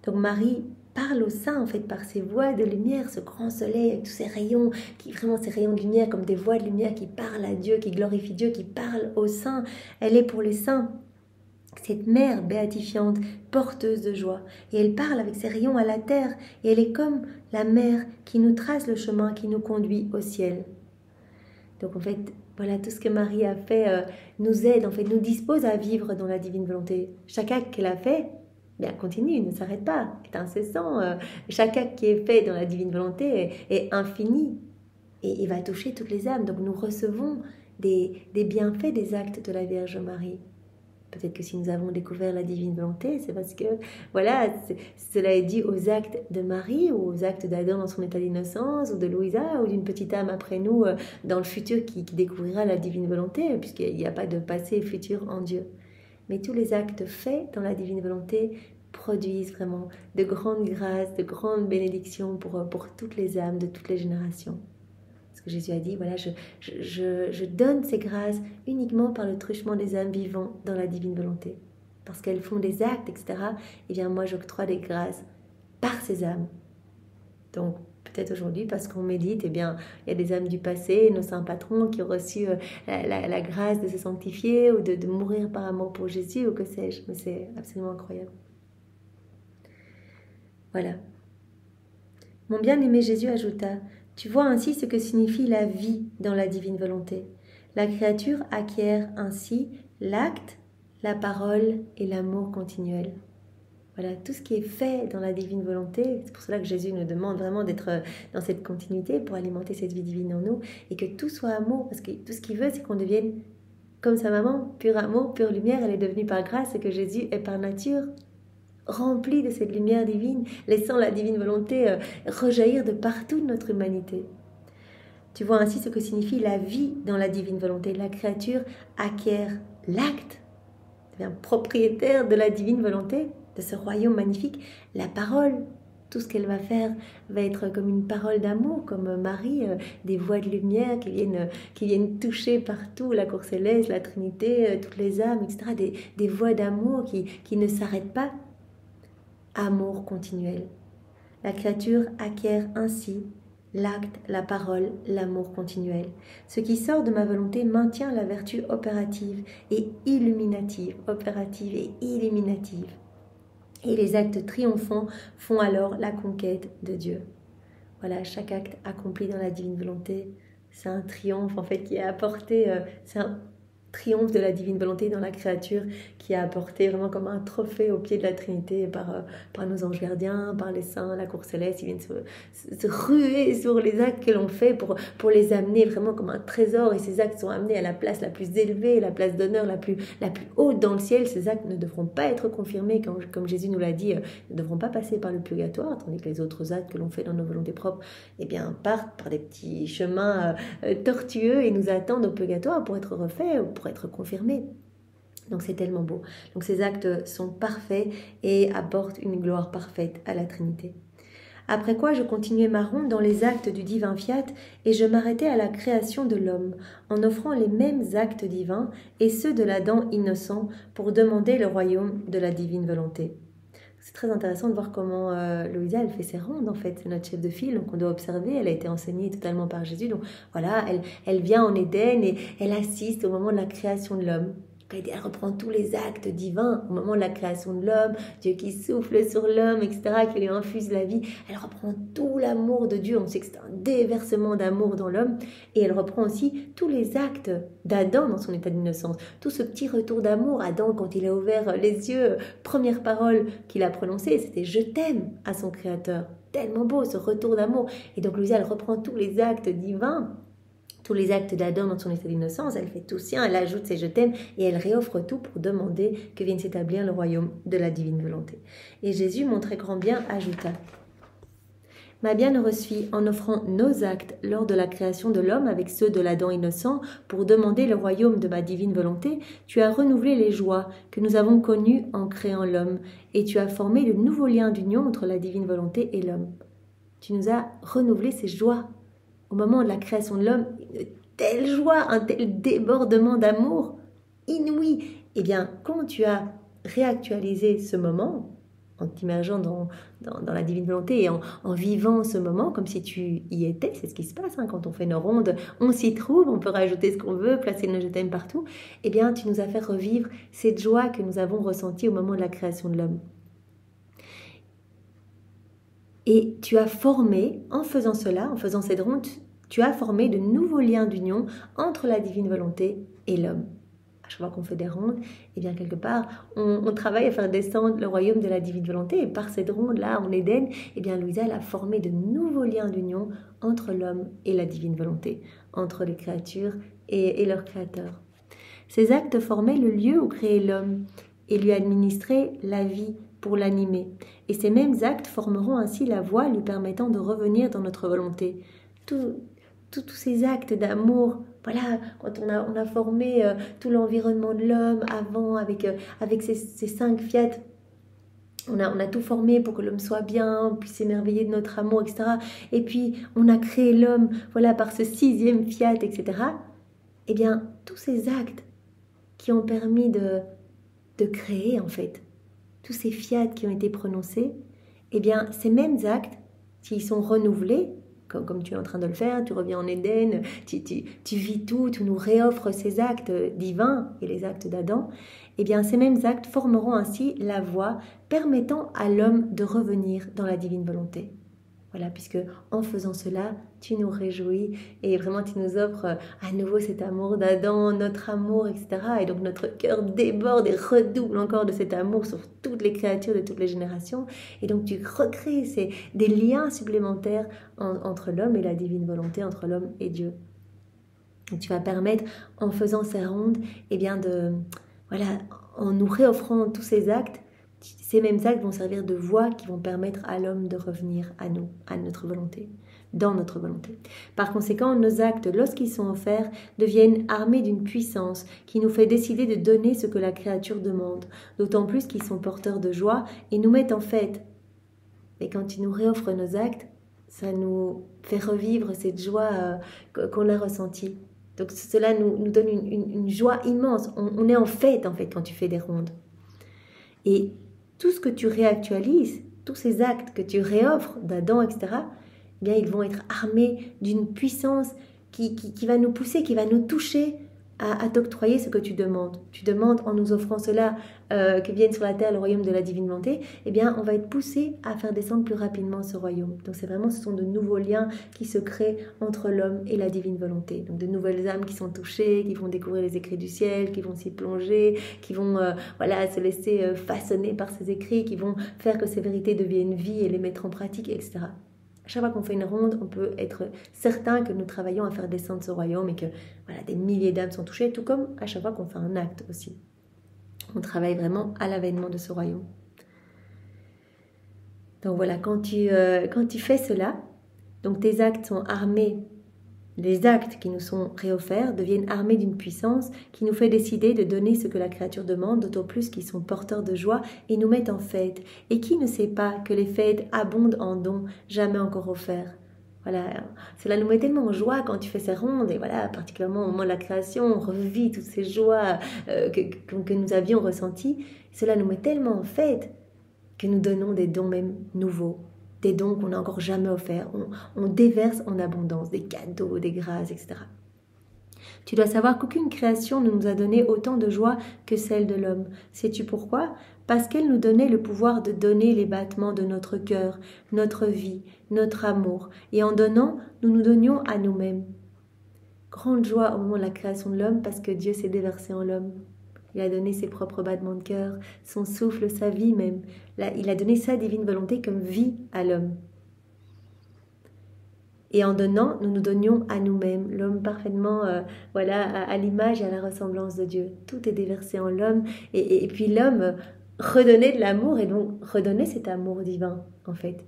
Donc Marie parle au Saint en fait par ses voix de lumière, ce grand soleil avec tous ces rayons, ces rayons de lumière comme des voix de lumière qui parlent à Dieu, qui glorifient Dieu, qui parlent au Saint. Elle est pour les saints cette mère béatifiante, porteuse de joie. Et elle parle avec ses rayons à la terre et elle est comme la mère qui nous trace le chemin, qui nous conduit au ciel. Donc en fait, voilà, tout ce que Marie a fait nous aide, en fait, nous dispose à vivre dans la divine volonté. Chaque acte qu'elle a fait, bien, continue, ne s'arrête pas, est incessant. Chaque acte qui est fait dans la divine volonté est infini et il va toucher toutes les âmes. Donc nous recevons des bienfaits des actes de la Vierge Marie. Peut-être que si nous avons découvert la divine volonté, c'est parce que, voilà, cela est dû aux actes de Marie ou aux actes d'Adam dans son état d'innocence ou de Louisa ou d'une petite âme après nous dans le futur qui découvrira la divine volonté, puisqu'il n'y a pas de passé et futur en Dieu. Mais tous les actes faits dans la divine volonté produisent vraiment de grandes grâces, de grandes bénédictions pour toutes les âmes de toutes les générations. Parce que Jésus a dit, voilà, je donne ces grâces uniquement par le truchement des âmes vivant dans la divine volonté. Parce qu'elles font des actes, etc. Et bien moi, j'octroie des grâces par ces âmes. Donc, peut-être aujourd'hui, parce qu'on médite, eh bien, il y a des âmes du passé, nos saints patrons qui ont reçu la grâce de se sanctifier ou de mourir par amour pour Jésus ou que sais-je. Mais c'est absolument incroyable. Voilà. Mon bien-aimé Jésus ajouta, « Tu vois ainsi ce que signifie la vie dans la divine volonté. La créature acquiert ainsi l'acte, la parole et l'amour continuel. » Voilà, tout ce qui est fait dans la divine volonté, c'est pour cela que Jésus nous demande vraiment d'être dans cette continuité pour alimenter cette vie divine en nous et que tout soit amour, parce que tout ce qu'il veut, c'est qu'on devienne comme sa maman, pur amour, pure lumière. Elle est devenue par grâce et que Jésus est par nature rempli de cette lumière divine, laissant la divine volonté rejaillir de partout de notre humanité. Tu vois ainsi ce que signifie la vie dans la divine volonté. La créature acquiert l'acte, devient propriétaire de la divine volonté, de ce royaume magnifique. La parole, tout ce qu'elle va faire va être comme une parole d'amour, comme Marie, des voix de lumière qui viennent toucher partout la cour céleste, la Trinité, toutes les âmes, etc. Des voix d'amour qui ne s'arrêtent pas. Amour continuel. La créature acquiert ainsi l'acte, la parole, l'amour continuel. Ce qui sort de ma volonté maintient la vertu opérative et illuminative. Opérative et illuminative. Et les actes triomphants font alors la conquête de Dieu. Voilà, chaque acte accompli dans la divine volonté, c'est un triomphe en fait qui est apporté, c'est un triomphe de la divine volonté dans la créature qui a apporté vraiment comme un trophée au pied de la Trinité par nos anges gardiens, par les saints, la cour céleste. Ils viennent se ruer sur les actes que l'on fait pour les amener vraiment comme un trésor, et ces actes sont amenés à la place la plus élevée, la place d'honneur la plus haute dans le ciel. Ces actes ne devront pas être confirmés, comme Jésus nous l'a dit, ne devront pas passer par le purgatoire, tandis que les autres actes que l'on fait dans nos volontés propres, eh bien, partent par des petits chemins tortueux et nous attendent au purgatoire pour être refaits ou pour être confirmés. Donc c'est tellement beau. Donc ces actes sont parfaits et apportent une gloire parfaite à la Trinité. Après quoi je continuais ma ronde dans les actes du divin fiat et je m'arrêtais à la création de l'homme, en offrant les mêmes actes divins et ceux de l'Adam innocent pour demander le royaume de la divine volonté. C'est très intéressant de voir comment Louisa, elle fait ses rondes en fait. C'est notre chef de file, donc on doit observer. Elle a été enseignée totalement par Jésus. Donc voilà, elle vient en Éden et elle assiste au moment de la création de l'homme. Elle reprend tous les actes divins au moment de la création de l'homme, Dieu qui souffle sur l'homme, etc., qui lui infuse la vie. Elle reprend tout l'amour de Dieu. On sait que c'est un déversement d'amour dans l'homme. Et elle reprend aussi tous les actes d'Adam dans son état d'innocence. Tout ce petit retour d'amour. Adam, quand il a ouvert les yeux, première parole qu'il a prononcée, c'était « Je t'aime » à son Créateur. Tellement beau ce retour d'amour. Et donc Louisa, elle reprend tous les actes divins, tous les actes d'Adam dans son état d'innocence, elle fait tout sien, elle ajoute ses je t'aime et elle réoffre tout pour demander que vienne s'établir le royaume de la divine volonté. Et Jésus, mon très grand bien, ajouta: Ma bienheureuse fille, en offrant nos actes lors de la création de l'homme avec ceux de l'Adam innocent pour demander le royaume de ma divine volonté, tu as renouvelé les joies que nous avons connues en créant l'homme et tu as formé de nouveaux liens d'union entre la divine volonté et l'homme. Tu nous as renouvelé ces joies. Au moment de la création de l'homme, une telle joie, un tel débordement d'amour inouï. Eh bien, quand tu as réactualisé ce moment, en t'immergeant dans la divine volonté et en vivant ce moment comme si tu y étais, c'est ce qui se passe quand on fait nos rondes, on s'y trouve, on peut rajouter ce qu'on veut, placer nos je t'aime partout, eh bien, tu nous as fait revivre cette joie que nous avons ressentie au moment de la création de l'homme. Et tu as formé, en faisant cela, en faisant cette ronde, tu as formé de nouveaux liens d'union entre la divine volonté et l'homme. À chaque fois qu'on fait des rondes, et bien quelque part, on travaille à faire descendre le royaume de la divine volonté. Et par cette ronde-là, en Éden, eh bien Louisa, elle a formé de nouveaux liens d'union entre l'homme et la divine volonté, entre les créatures et leur créateur. Ces actes formaient le lieu où créait l'homme et lui administraient la vie pour l'animer. Et ces mêmes actes formeront ainsi la voie lui permettant de revenir dans notre volonté. Tous ces actes d'amour, voilà, quand on a formé tout l'environnement de l'homme avant avec ces 5 fiat, on a tout formé pour que l'homme soit bien, puisse s'émerveiller de notre amour, etc. Et puis on a créé l'homme, voilà, par ce 6e fiat, etc. Eh bien, tous ces actes qui ont permis de créer, en fait, tous ces fiat qui ont été prononcés, eh bien, ces mêmes actes, s'ils sont renouvelés, comme tu es en train de le faire, tu reviens en Éden, tu vis tout, tu nous réoffres ces actes divins et les actes d'Adam, eh bien, ces mêmes actes formeront ainsi la voie permettant à l'homme de revenir dans la divine volonté. Voilà, puisque en faisant cela, tu nous réjouis et vraiment tu nous offres à nouveau cet amour d'Adam, notre amour, etc. Et donc notre cœur déborde et redouble encore de cet amour sur toutes les créatures de toutes les générations. Et donc tu recrées des liens supplémentaires entre l'homme et la divine volonté, entre l'homme et Dieu. Et tu vas permettre, en faisant ces rondes, eh bien en nous réoffrant tous ces actes, ces mêmes actes vont servir de voie qui vont permettre à l'homme de revenir à nous, à notre volonté, dans notre volonté. Par conséquent, nos actes, lorsqu'ils sont offerts, deviennent armés d'une puissance qui nous fait décider de donner ce que la créature demande, d'autant plus qu'ils sont porteurs de joie et nous mettent en fête. Et quand ils nous réoffrent nos actes, ça nous fait revivre cette joie qu'on a ressentie. Donc cela nous donne une joie immense. On est en fête, quand tu fais des rondes. Et tout ce que tu réactualises, tous ces actes que tu réoffres d'Adam, etc., eh bien, ils vont être armés d'une puissance qui va nous pousser, qui va nous toucher à t'octroyer ce que tu demandes. Tu demandes en nous offrant cela, que vienne sur la terre le royaume de la divine volonté, eh bien, on va être poussé à faire descendre plus rapidement ce royaume. Donc, ce sont de nouveaux liens qui se créent entre l'homme et la divine volonté. Donc, de nouvelles âmes qui sont touchées, qui vont découvrir les écrits du ciel, qui vont s'y plonger, qui vont se laisser façonner par ces écrits, qui vont faire que ces vérités deviennent vie et les mettre en pratique, etc. À chaque fois qu'on fait une ronde, on peut être certain que nous travaillons à faire descendre ce royaume et que des milliers d'âmes sont touchées, tout comme à chaque fois qu'on fait un acte aussi. On travaille vraiment à l'avènement de ce royaume. Donc voilà, quand tu fais cela, donc tes actes sont armés Les actes qui nous sont réofferts deviennent armés d'une puissance qui nous fait décider de donner ce que la créature demande, d'autant plus qu'ils sont porteurs de joie et nous mettent en fête. Et qui ne sait pas que les fêtes abondent en dons jamais encore offerts? Voilà, cela nous met tellement en joie quand tu fais ces rondes, et voilà, particulièrement au moment de la création, on revit toutes ces joies que nous avions ressenties. Cela nous met tellement en fête que nous donnons des dons même nouveaux, des dons qu'on n'a encore jamais offerts. On déverse en abondance des cadeaux, des grâces, etc. Tu dois savoir qu'aucune création ne nous a donné autant de joie que celle de l'homme. Sais-tu pourquoi? Parce qu'elle nous donnait le pouvoir de donner les battements de notre cœur, notre vie, notre amour. Et en donnant, nous nous donnions à nous-mêmes. Grande joie au moment de la création de l'homme parce que Dieu s'est déversé en l'homme. Il a donné ses propres battements de cœur, son souffle, sa vie même. Là, il a donné sa divine volonté comme vie à l'homme. Et en donnant, nous nous donnions à nous-mêmes, l'homme parfaitement à l'image et à la ressemblance de Dieu. Tout est déversé en l'homme. Et puis l'homme redonnait de l'amour et donc redonnait cet amour divin, en fait.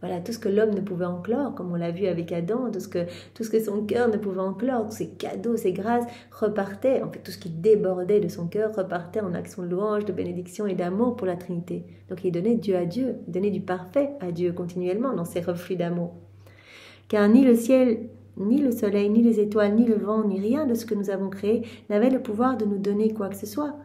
Voilà, tout ce que l'homme ne pouvait enclore, comme on l'a vu avec Adam, tout ce que son cœur ne pouvait enclore, tous ses cadeaux, ses grâces, repartaient, en fait, tout ce qui débordait de son cœur repartait en action de louange, de bénédiction et d'amour pour la Trinité. Donc il donnait Dieu à Dieu, il donnait du parfait à Dieu continuellement dans ses reflux d'amour. Car ni le ciel, ni le soleil, ni les étoiles, ni le vent, ni rien de ce que nous avons créé n'avait le pouvoir de nous donner quoi que ce soit.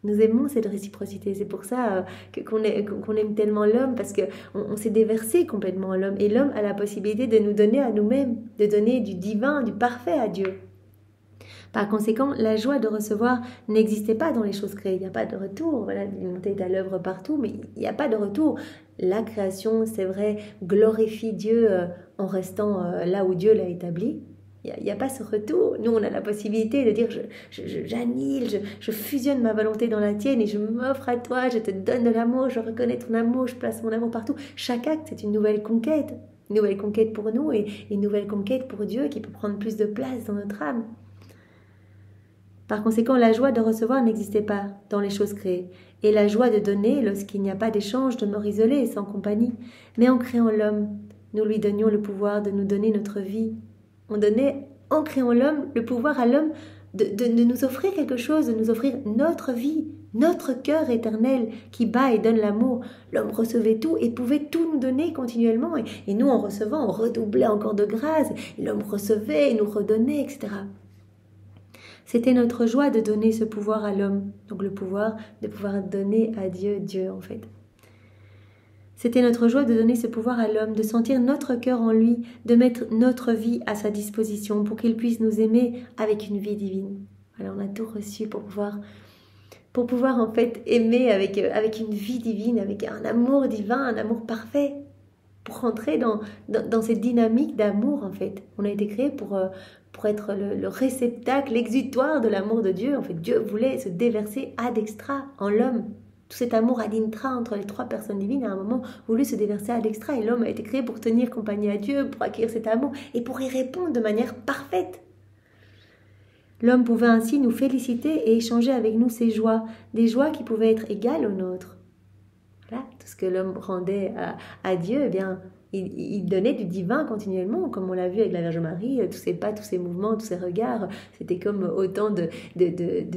Nous aimons cette réciprocité, c'est pour ça qu'on aime tellement l'homme, parce qu'on s'est déversé complètement en l'homme, et l'homme a la possibilité de nous donner à nous-mêmes, de donner du divin, du parfait à Dieu. Par conséquent, la joie de recevoir n'existait pas dans les choses créées, il n'y a pas de retour, voilà, l'humanité est à l'œuvre partout, mais il n'y a pas de retour. La création, c'est vrai, glorifie Dieu en restant là où Dieu l'a établi. Il n'y a pas ce retour. Nous, on a la possibilité de dire j'annule, je fusionne ma volonté dans la tienne et je m'offre à toi, je te donne de l'amour, je reconnais ton amour, je place mon amour partout. Chaque acte, c'est une nouvelle conquête pour nous et une nouvelle conquête pour Dieu qui peut prendre plus de place dans notre âme. Par conséquent, la joie de recevoir n'existait pas dans les choses créées. Et la joie de donner, lorsqu'il n'y a pas d'échange, demeure isolée et sans compagnie. Mais en créant l'homme, nous lui donnions le pouvoir de nous donner notre vie. On donnait, en créant l'homme, le pouvoir à l'homme de nous offrir quelque chose, de nous offrir notre vie, notre cœur éternel qui bat et donne l'amour. L'homme recevait tout et pouvait tout nous donner continuellement. Et nous, en recevant, on redoublait encore de grâce. Et l'homme recevait et nous redonnait, etc. C'était notre joie de donner ce pouvoir à l'homme, donc le pouvoir de pouvoir donner à Dieu, Dieu en fait. C'était notre joie de donner ce pouvoir à l'homme, de sentir notre cœur en lui, de mettre notre vie à sa disposition pour qu'il puisse nous aimer avec une vie divine. Alors on a tout reçu pour pouvoir en fait aimer avec une vie divine, avec un amour divin, un amour parfait, pour rentrer dans cette dynamique d'amour en fait. On a été créé pour être le réceptacle, l'exutoire de l'amour de Dieu. En fait, Dieu voulait se déverser ad extra en l'homme. Tout cet amour ad intra entre les trois personnes divines, à un moment, voulu se déverser ad extra. Et l'homme a été créé pour tenir compagnie à Dieu, pour acquérir cet amour et pour y répondre de manière parfaite. L'homme pouvait ainsi nous féliciter et échanger avec nous ses joies, des joies qui pouvaient être égales aux nôtres. Voilà, tout ce que l'homme rendait à Dieu, eh bien, il donnait du divin continuellement, comme on l'a vu avec la Vierge Marie, tous ses pas, tous ses mouvements, tous ses regards, c'était comme autant de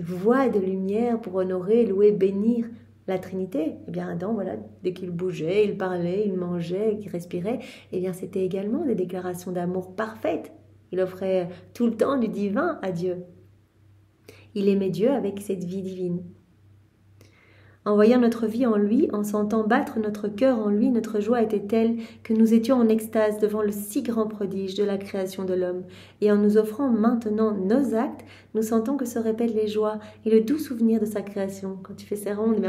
voix, de lumière pour honorer, louer, bénir la Trinité. Eh bien Adam, voilà, dès qu'il bougeait, il parlait, il mangeait, il respirait, eh bien c'était également des déclarations d'amour parfaites. Il offrait tout le temps du divin à Dieu. Il aimait Dieu avec cette vie divine. En voyant notre vie en lui, en sentant battre notre cœur en lui, notre joie était telle que nous étions en extase devant le si grand prodige de la création de l'homme. Et en nous offrant maintenant nos actes, nous sentons que se répètent les joies et le doux souvenir de sa création. Quand tu fais ces rondes,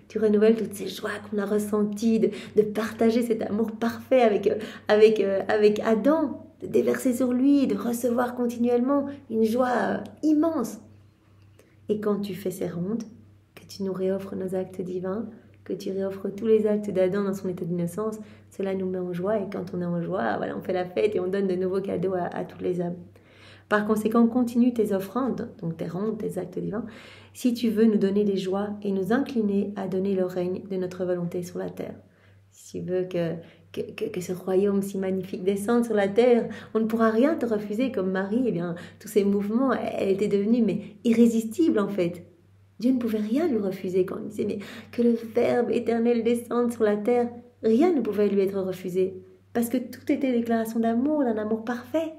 tu renouvelles toutes ces joies qu'on a ressenties, de partager cet amour parfait avec Adam, de déverser sur lui, de recevoir continuellement une joie immense. Et quand tu fais ces rondes, que tu nous réoffres nos actes divins, que tu réoffres tous les actes d'Adam dans son état d'innocence, cela nous met en joie. Et quand on est en joie, voilà, on fait la fête et on donne de nouveaux cadeaux à toutes les âmes. Par conséquent, continue tes offrandes, donc tes rondes, tes actes divins, si tu veux nous donner des joies et nous incliner à donner le règne de notre volonté sur la terre. si tu veux que ce royaume si magnifique descende sur la terre, on ne pourra rien te refuser comme Marie. Eh bien, tous ces mouvements, elle était devenue mais irrésistible en fait. Dieu ne pouvait rien lui refuser quand il disait mais que le Verbe éternel descende sur la terre. Rien ne pouvait lui être refusé parce que tout était déclaration d'amour, d'un amour parfait.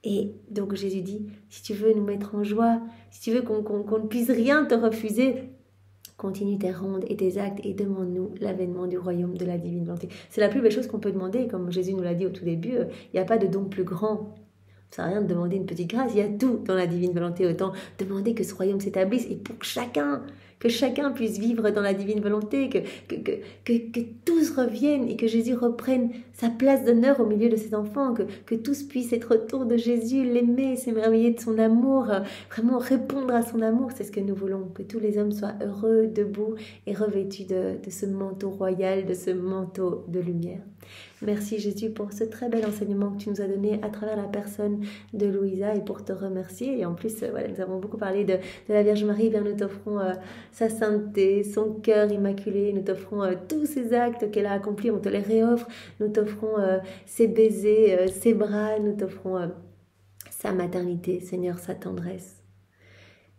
Et donc Jésus dit, si tu veux nous mettre en joie, si tu veux qu'on ne puisse rien te refuser, continue tes rondes et tes actes et demande-nous l'avènement du royaume de la divine volonté. C'est la plus belle chose qu'on peut demander, comme Jésus nous l'a dit au tout début, il n'y a pas de don plus grand. Ça ne sert à rien de demander une petite grâce, il y a tout dans la divine volonté, autant demander que ce royaume s'établisse et pour que chacun puisse vivre dans la divine volonté, que tous reviennent et que Jésus reprenne sa place d'honneur au milieu de ses enfants, que tous puissent être autour de Jésus, l'aimer, s'émerveiller de son amour, vraiment répondre à son amour. C'est ce que nous voulons, que tous les hommes soient heureux, debout et revêtus de ce manteau royal, de ce manteau de lumière. Merci Jésus pour ce très bel enseignement que tu nous as donné à travers la personne de Louisa et pour te remercier. Et en plus, voilà, nous avons beaucoup parlé de la Vierge Marie. Eh bien, nous t'offrons sa sainteté, son cœur immaculé. Nous t'offrons tous ces actes qu'elle a accomplis. On te les réoffre. Nous t'offrons ses baisers, ses bras. Nous t'offrons sa maternité, Seigneur, sa tendresse.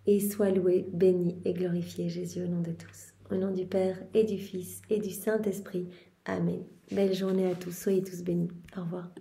Et sois loué, béni et glorifié, Jésus, au nom de tous. Au nom du Père et du Fils et du Saint-Esprit. Amen. Belle journée à tous. Soyez tous bénis. Au revoir.